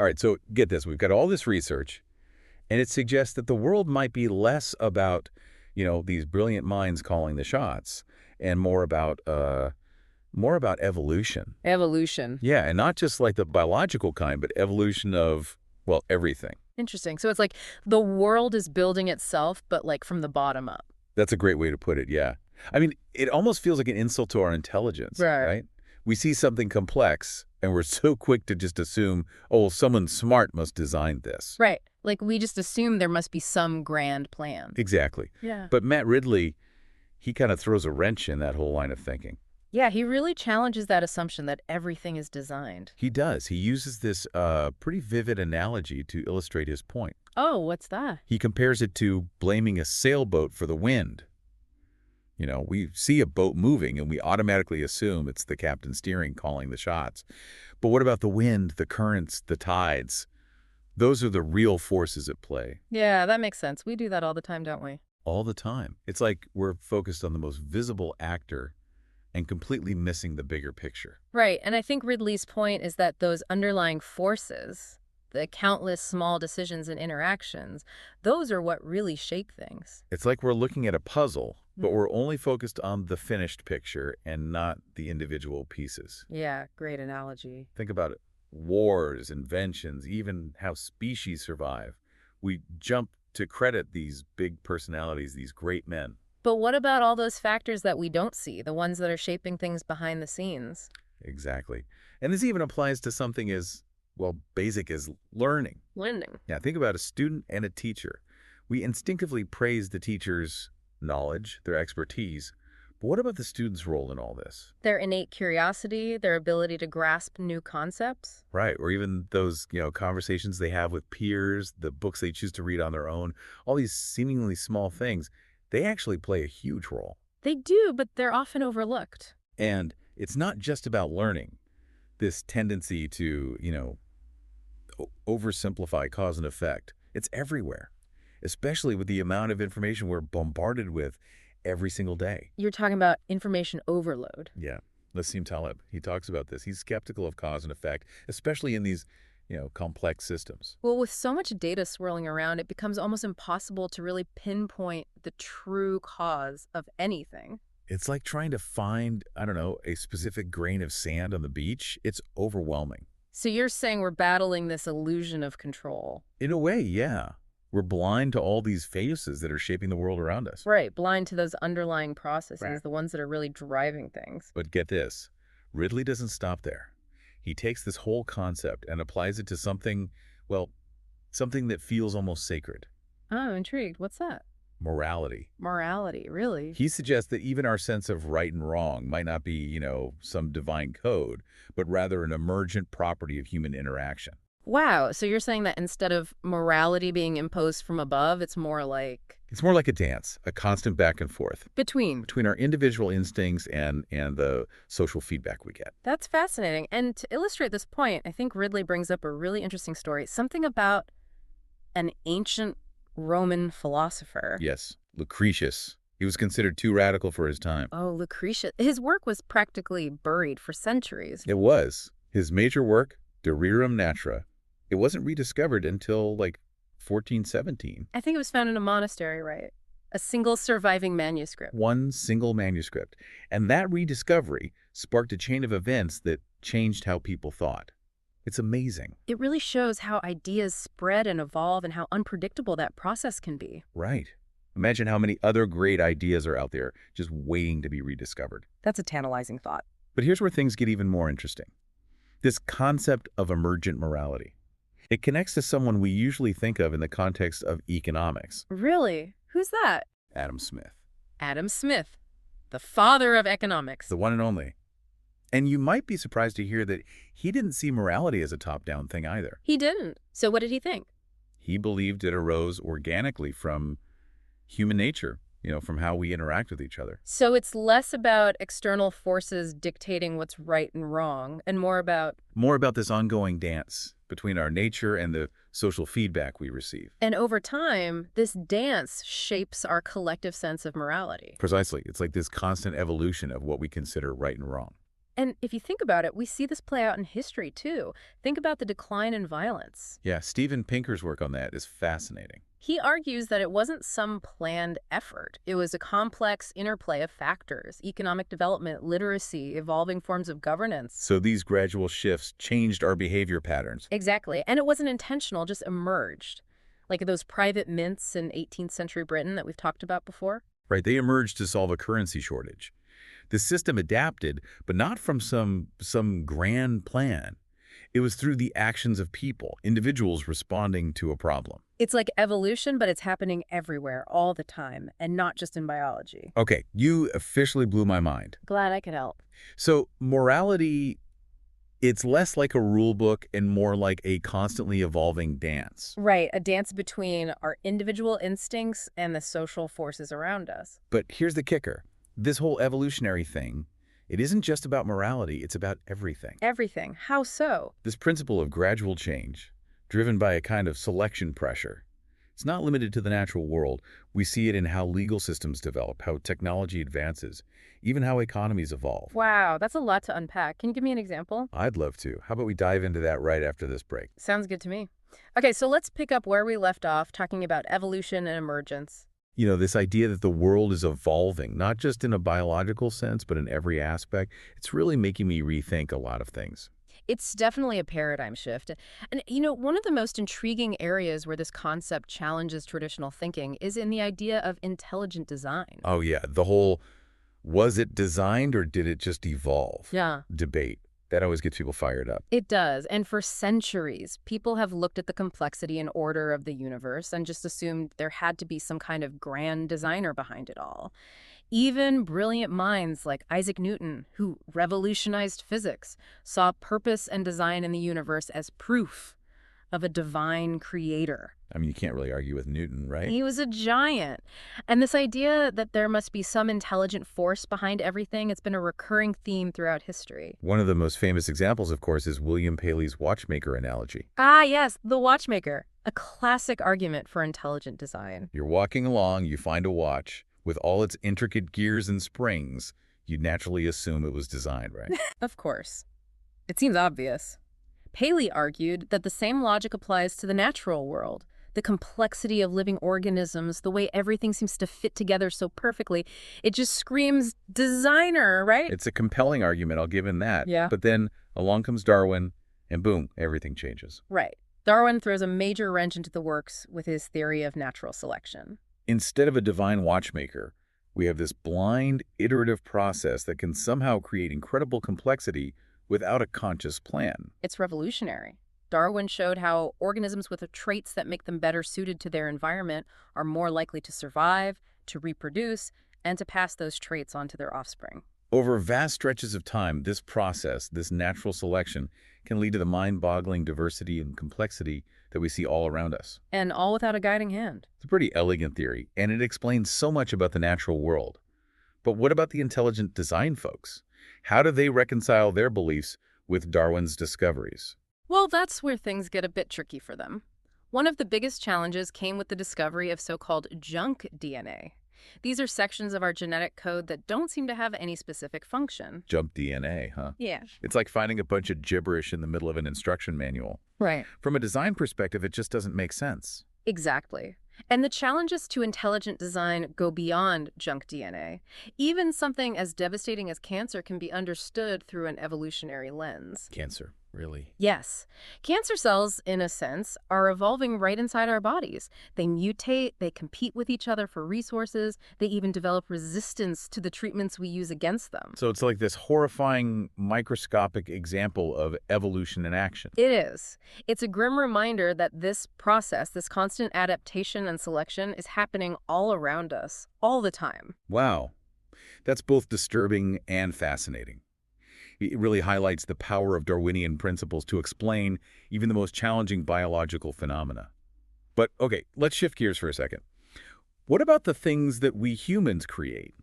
All right, so get this. We've got all this research, and it suggests that the world might be less about, these brilliant minds calling the shots and more about evolution. Evolution. Yeah, and not just like the biological kind, but evolution of, well, everything. Interesting. So it's like the world is building itself, but like from the bottom up. That's a great way to put it, yeah. I mean, it almost feels like an insult to our intelligence, Right. right? We see something complex, and we're so quick to just assume, oh, well, someone smart must design this. Right. Like we just assume there must be some grand plan. Exactly. Yeah. But Matt Ridley, he kind of throws a wrench in that whole line of thinking. Yeah, he really challenges that assumption that everything is designed. He does. He uses this pretty vivid analogy to illustrate his point. Oh, what's that? He compares it to blaming a sailboat for the wind. We see a boat moving, and we automatically assume it's the captain steering calling the shots. But what about the wind, the currents, the tides? Those are the real forces at play. Yeah, that makes sense. We do that all the time, don't we? All the time. It's like we're focused on the most visible actor and completely missing the bigger picture. Right. And I think Ridley's point is that those underlying forces, the countless small decisions and interactions, those are what really shape things. It's like we're looking at a puzzle, but we're only focused on the finished picture and not the individual pieces. Yeah, great analogy. Think about it. Wars, inventions, even how species survive. We jump to credit these big personalities, these great men. But what about all those factors that we don't see, the ones that are shaping things behind the scenes? Exactly. And this even applies to something as, well, basic as learning. Learning. Yeah, think about a student and a teacher. We instinctively praise the teacher's knowledge, their expertise. But what about the student's role in all this? Their innate curiosity, their ability to grasp new concepts. Right, or even those, conversations they have with peers, the books they choose to read on their own, all these seemingly small things, they actually play a huge role. They do, but they're often overlooked. And it's not just about learning. This tendency to, oversimplify cause and effect, it's everywhere, especially with the amount of information we're bombarded with every single day. You're talking about information overload. Yeah. Nassim Taleb, he talks about this. He's skeptical of cause and effect, especially in these, complex systems. Well, with so much data swirling around, it becomes almost impossible to really pinpoint the true cause of anything. It's like trying to find, I don't know, a specific grain of sand on the beach. It's overwhelming. So you're saying we're battling this illusion of control. In a way, yeah. We're blind to all these forces that are shaping the world around us. Right, blind to those underlying processes, Right. the ones that are really driving things. But get this, Ridley doesn't stop there. He takes this whole concept and applies it to something, well, something that feels almost sacred. Oh, I'm intrigued. What's that? Morality. Morality, really? He suggests that even our sense of right and wrong might not be, some divine code, but rather an emergent property of human interaction. Wow, so you're saying that instead of morality being imposed from above, it's more like... It's more like a dance, a constant back and forth between our individual instincts and the social feedback we get. That's fascinating. And to illustrate this point, I think Ridley brings up a really interesting story, something about an ancient Roman philosopher. Yes, Lucretius. He was considered too radical for his time. Oh, Lucretius. His work was practically buried for centuries. It was. His major work, De Rerum Natura, it wasn't rediscovered until, 1417. I think it was found in a monastery, right? A single surviving manuscript. One single manuscript. And that rediscovery sparked a chain of events that changed how people thought. It's amazing. It really shows how ideas spread and evolve and how unpredictable that process can be. Right. Imagine how many other great ideas are out there just waiting to be rediscovered. That's a tantalizing thought. But here's where things get even more interesting. This concept of emergent morality. It connects to someone we usually think of in the context of economics. Really? Who's that? Adam Smith. Adam Smith, the father of economics. The one and only. And you might be surprised to hear that he didn't see morality as a top-down thing either. He didn't. So what did he think? He believed it arose organically from human nature, from how we interact with each other. So it's less about external forces dictating what's right and wrong, and more about this ongoing dance between our nature and the social feedback we receive. And over time, this dance shapes our collective sense of morality. Precisely. It's like this constant evolution of what we consider right and wrong. And if you think about it, we see this play out in history, too. Think about the decline in violence. Yeah, Steven Pinker's work on that is fascinating. He argues that it wasn't some planned effort. It was a complex interplay of factors: economic development, literacy, evolving forms of governance. So these gradual shifts changed our behavior patterns. Exactly. And it wasn't intentional, just emerged. Like those private mints in 18th century Britain that we've talked about before. Right? They emerged to solve a currency shortage. The system adapted, but not from some grand plan. It was through the actions of people, individuals responding to a problem. It's like evolution, but it's happening everywhere, all the time, and not just in biology. Okay, you officially blew my mind. Glad I could help. So morality, it's less like a rule book and more like a constantly evolving dance. Right, a dance between our individual instincts and the social forces around us. But here's the kicker. This whole evolutionary thing, it isn't just about morality, it's about everything. Everything. How so? This principle of gradual change, driven by a kind of selection pressure, it's not limited to the natural world. We see it in how legal systems develop, how technology advances, even how economies evolve. Wow, that's a lot to unpack. Can you give me an example? I'd love to. How about we dive into that right after this break? Sounds good to me. Okay, so let's pick up where we left off, talking about evolution and emergence. You know, this idea that the world is evolving, not just in a biological sense, but in every aspect, it's really making me rethink a lot of things. It's definitely a paradigm shift. And, one of the most intriguing areas where this concept challenges traditional thinking is in the idea of intelligent design. Oh yeah, the whole was it designed or did it just evolve Yeah. debate. That always gets people fired up. It does. And for centuries, people have looked at the complexity and order of the universe and just assumed there had to be some kind of grand designer behind it all. Even brilliant minds like Isaac Newton, who revolutionized physics, saw purpose and design in the universe as proof of a divine creator. I mean, you can't really argue with Newton, right? He was a giant. And this idea that there must be some intelligent force behind everything, it's been a recurring theme throughout history. One of the most famous examples, of course, is William Paley's watchmaker analogy. Ah, yes, the watchmaker. A classic argument for intelligent design. You're walking along, you find a watch. With all its intricate gears and springs, you'd naturally assume it was designed, right? Of course. It seems obvious. Paley argued that the same logic applies to the natural world. The complexity of living organisms, the way everything seems to fit together so perfectly, it just screams designer, right? It's a compelling argument, I'll give him that. Yeah. But then along comes Darwin, and boom, everything changes. Right. Darwin throws a major wrench into the works with his theory of natural selection. Instead of a divine watchmaker, we have this blind, iterative process that can somehow create incredible complexity without a conscious plan. It's revolutionary. Darwin showed how organisms with traits that make them better suited to their environment are more likely to survive, to reproduce, and to pass those traits on to their offspring. Over vast stretches of time, this process, this natural selection, can lead to the mind-boggling diversity and complexity that we see all around us. And all without a guiding hand. It's a pretty elegant theory, and it explains so much about the natural world. But what about the intelligent design folks? How do they reconcile their beliefs with Darwin's discoveries? Well, that's where things get a bit tricky for them. One of the biggest challenges came with the discovery of so-called junk DNA. These are sections of our genetic code that don't seem to have any specific function. Junk DNA, huh? Yeah. It's like finding a bunch of gibberish in the middle of an instruction manual. Right. From a design perspective, it just doesn't make sense. Exactly. And the challenges to intelligent design go beyond junk DNA. Even something as devastating as cancer can be understood through an evolutionary lens. Cancer, really? Yes. Cancer cells, in a sense, are evolving right inside our bodies. They mutate, they compete with each other for resources, they even develop resistance to the treatments we use against them. So it's like this horrifying microscopic example of evolution in action. It is. It's a grim reminder that this process, this constant adaptation and selection, is happening all around us, all the time. Wow. That's both disturbing and fascinating. It really highlights the power of Darwinian principles to explain even the most challenging biological phenomena. But okay, let's shift gears for a second. What about the things that we humans create?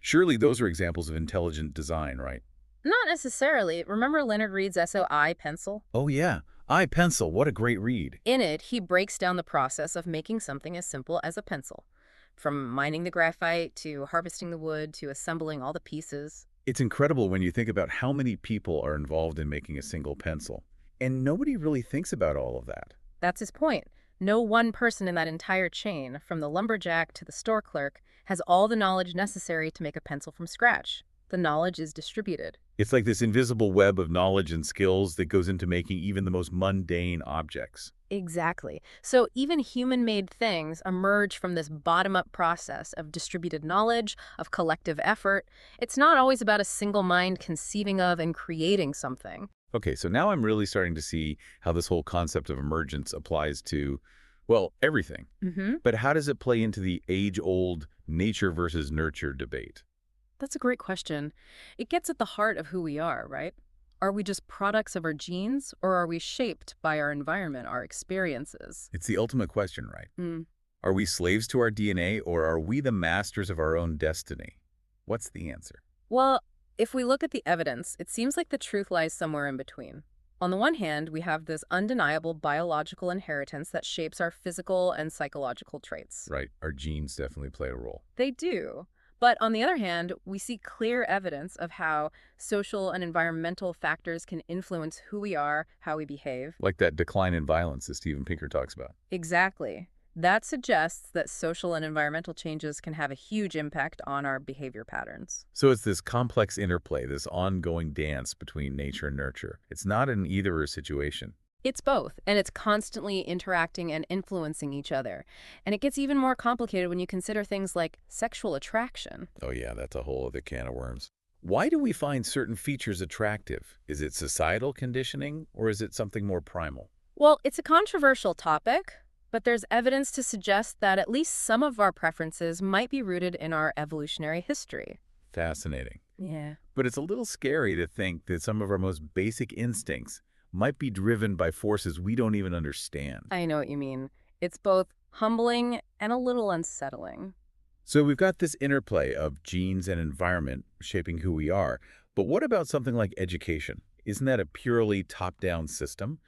Surely those are examples of intelligent design, right? Not necessarily. Remember Leonard Read's essay, I, Pencil? Oh yeah, I, Pencil, what a great read. In it, he breaks down the process of making something as simple as a pencil. From mining the graphite, to harvesting the wood, to assembling all the pieces. It's incredible when you think about how many people are involved in making a single pencil. And nobody really thinks about all of that. That's his point. No one person in that entire chain, from the lumberjack to the store clerk, has all the knowledge necessary to make a pencil from scratch. The knowledge is distributed. It's like this invisible web of knowledge and skills that goes into making even the most mundane objects. Exactly. So even human-made things emerge from this bottom-up process of distributed knowledge, of collective effort. It's not always about a single mind conceiving of and creating something. Okay, so now I'm really starting to see how this whole concept of emergence applies to, well, everything. Mm-hmm. But how does it play into the age-old nature versus nurture debate? That's a great question. It gets at the heart of who we are, right? Are we just products of our genes, or are we shaped by our environment, our experiences? It's the ultimate question, right? Mm. Are we slaves to our DNA, or are we the masters of our own destiny? What's the answer? Well, if we look at the evidence, it seems like the truth lies somewhere in between. On the one hand, we have this undeniable biological inheritance that shapes our physical and psychological traits. Right, our genes definitely play a role. They do. But on the other hand, we see clear evidence of how social and environmental factors can influence who we are, how we behave. Like that decline in violence that Steven Pinker talks about. Exactly. That suggests that social and environmental changes can have a huge impact on our behavior patterns. So it's this complex interplay, this ongoing dance between nature and nurture. It's not an either-or situation. It's both, and it's constantly interacting and influencing each other. And it gets even more complicated when you consider things like sexual attraction. Oh yeah, that's a whole other can of worms. Why do we find certain features attractive? Is it societal conditioning, or is it something more primal? Well, it's a controversial topic, but there's evidence to suggest that at least some of our preferences might be rooted in our evolutionary history. Fascinating. Yeah. But it's a little scary to think that some of our most basic instincts might be driven by forces we don't even understand. I know what you mean. It's both humbling and a little unsettling. So we've got this interplay of genes and environment shaping who we are. But what about something like education? Isn't that a purely top-down system?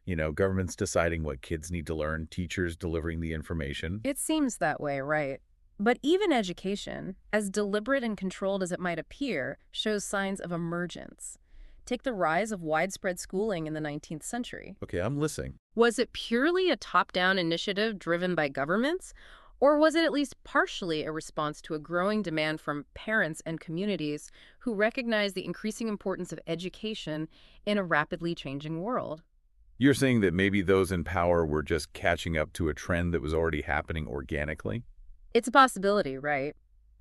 You know, governments deciding what kids need to learn, teachers delivering the information. It seems that way, right? But even education, as deliberate and controlled as it might appear, shows signs of emergence. Take the rise of widespread schooling in the 19th century. Okay, I'm listening. Was it purely a top-down initiative driven by governments? Or was it at least partially a response to a growing demand from parents and communities who recognize the increasing importance of education in a rapidly changing world? You're saying that maybe those in power were just catching up to a trend that was already happening organically? It's a possibility, right?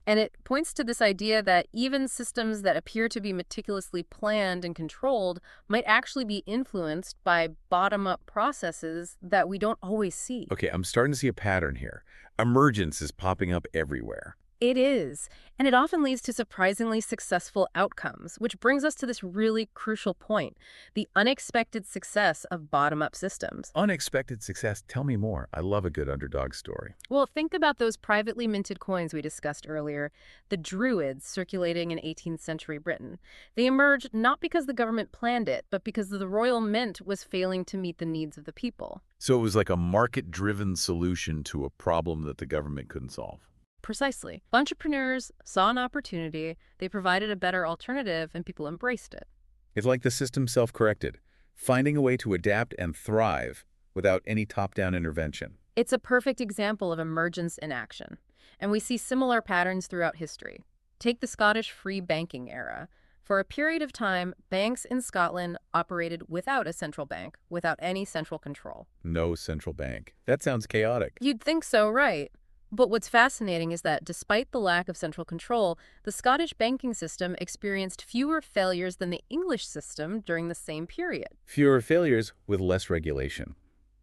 And it points to this idea that even systems that appear to be meticulously planned and controlled might actually be influenced by bottom-up processes that we don't always see. Okay, I'm starting to see a pattern here. Emergence is popping up everywhere. It is, and it often leads to surprisingly successful outcomes, which brings us to this really crucial point, the unexpected success of bottom-up systems. Unexpected success. Tell me more. I love a good underdog story. Well, think about those privately minted coins we discussed earlier, the Druids circulating in 18th century Britain. They emerged not because the government planned it, but because the royal mint was failing to meet the needs of the people. So it was like a market-driven solution to a problem that the government couldn't solve. Precisely. Entrepreneurs saw an opportunity, they provided a better alternative, and people embraced it. It's like the system self-corrected, finding a way to adapt and thrive without any top-down intervention. It's a perfect example of emergence in action, and we see similar patterns throughout history. Take the Scottish free banking era. For a period of time, banks in Scotland operated without a central bank, without any central control. No central bank. That sounds chaotic. You'd think so, right? But what's fascinating is that despite the lack of central control, the Scottish banking system experienced fewer failures than the English system during the same period. Fewer failures with less regulation.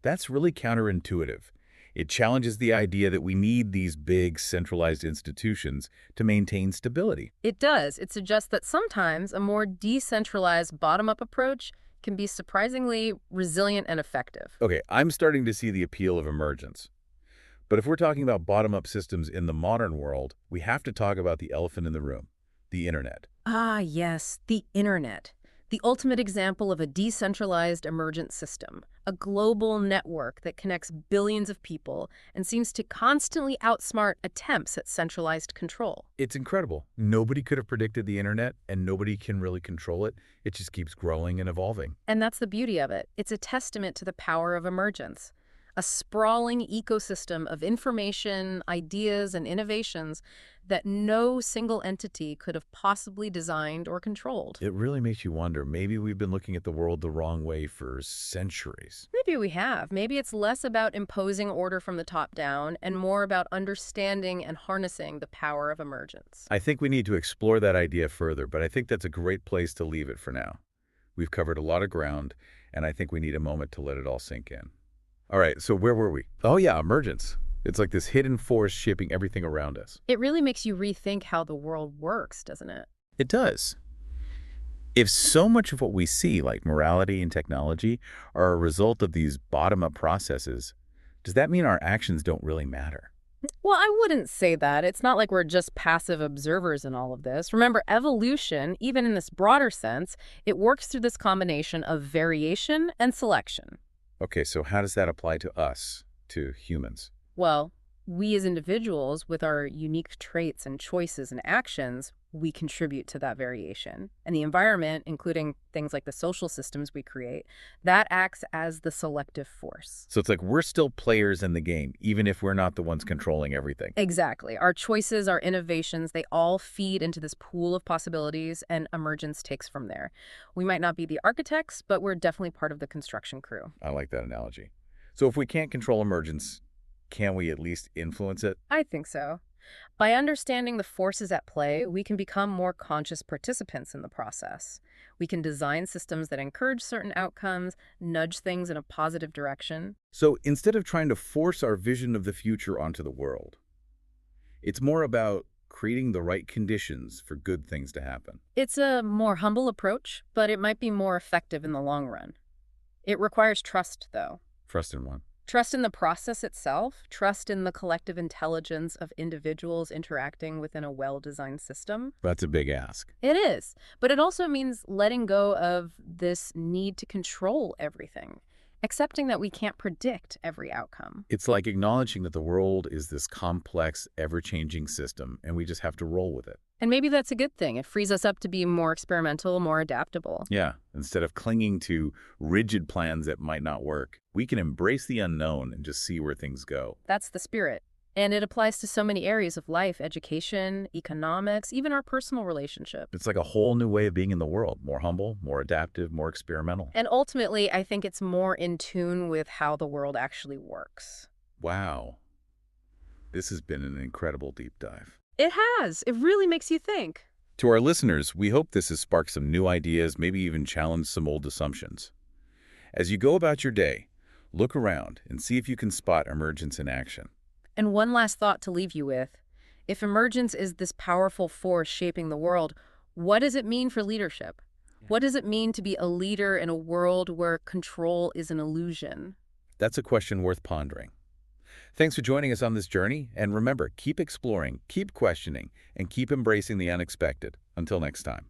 That's really counterintuitive. It challenges the idea that we need these big, centralized institutions to maintain stability. It does. It suggests that sometimes a more decentralized bottom-up approach can be surprisingly resilient and effective. Okay, I'm starting to see the appeal of emergence. But if we're talking about bottom-up systems in the modern world, we have to talk about the elephant in the room, the internet. Ah, yes, the internet. The ultimate example of a decentralized emergent system, a global network that connects billions of people and seems to constantly outsmart attempts at centralized control. It's incredible. Nobody could have predicted the internet, and nobody can really control it. It just keeps growing and evolving. And that's the beauty of it. It's a testament to the power of emergence. A sprawling ecosystem of information, ideas, and innovations that no single entity could have possibly designed or controlled. It really makes you wonder, maybe we've been looking at the world the wrong way for centuries. Maybe we have. Maybe it's less about imposing order from the top down and more about understanding and harnessing the power of emergence. I think we need to explore that idea further, but I think that's a great place to leave it for now. We've covered a lot of ground, and I think we need a moment to let it all sink in. All right, so where were we? Oh yeah, emergence. It's like this hidden force shaping everything around us. It really makes you rethink how the world works, doesn't it? It does. If so much of what we see, like morality and technology, are a result of these bottom-up processes, does that mean our actions don't really matter? Well, I wouldn't say that. It's not like we're just passive observers in all of this. Remember, evolution, even in this broader sense, it works through this combination of variation and selection. Okay, so how does that apply to us, to humans? Well, we as individuals, with our unique traits and choices and actions, we contribute to that variation. And the environment, including things like the social systems we create, that acts as the selective force. So it's like we're still players in the game, even if we're not the ones controlling everything. Exactly. Our choices, our innovations, they all feed into this pool of possibilities, and emergence takes from there. We might not be the architects, but we're definitely part of the construction crew. I like that analogy. So if we can't control emergence, can we at least influence it? I think so. By understanding the forces at play, we can become more conscious participants in the process. We can design systems that encourage certain outcomes, nudge things in a positive direction. So instead of trying to force our vision of the future onto the world, it's more about creating the right conditions for good things to happen. It's a more humble approach, but it might be more effective in the long run. It requires trust, though. Trust in one. Trust in the process itself, trust in the collective intelligence of individuals interacting within a well-designed system. That's a big ask. It is, but it also means letting go of this need to control everything, accepting that we can't predict every outcome. It's like acknowledging that the world is this complex, ever-changing system, and we just have to roll with it. And maybe that's a good thing. It frees us up to be more experimental, more adaptable. Yeah, instead of clinging to rigid plans that might not work, we can embrace the unknown and just see where things go. That's the spirit. And it applies to so many areas of life, education, economics, even our personal relationships. It's like a whole new way of being in the world, more humble, more adaptive, more experimental. And ultimately, I think it's more in tune with how the world actually works. Wow. This has been an incredible deep dive. It has. It really makes you think. To our listeners, we hope this has sparked some new ideas, maybe even challenged some old assumptions. As you go about your day, look around and see if you can spot emergence in action. And one last thought to leave you with. If emergence is this powerful force shaping the world, what does it mean for leadership? What does it mean to be a leader in a world where control is an illusion? That's a question worth pondering. Thanks for joining us on this journey, and remember, keep exploring, keep questioning, and keep embracing the unexpected. Until next time.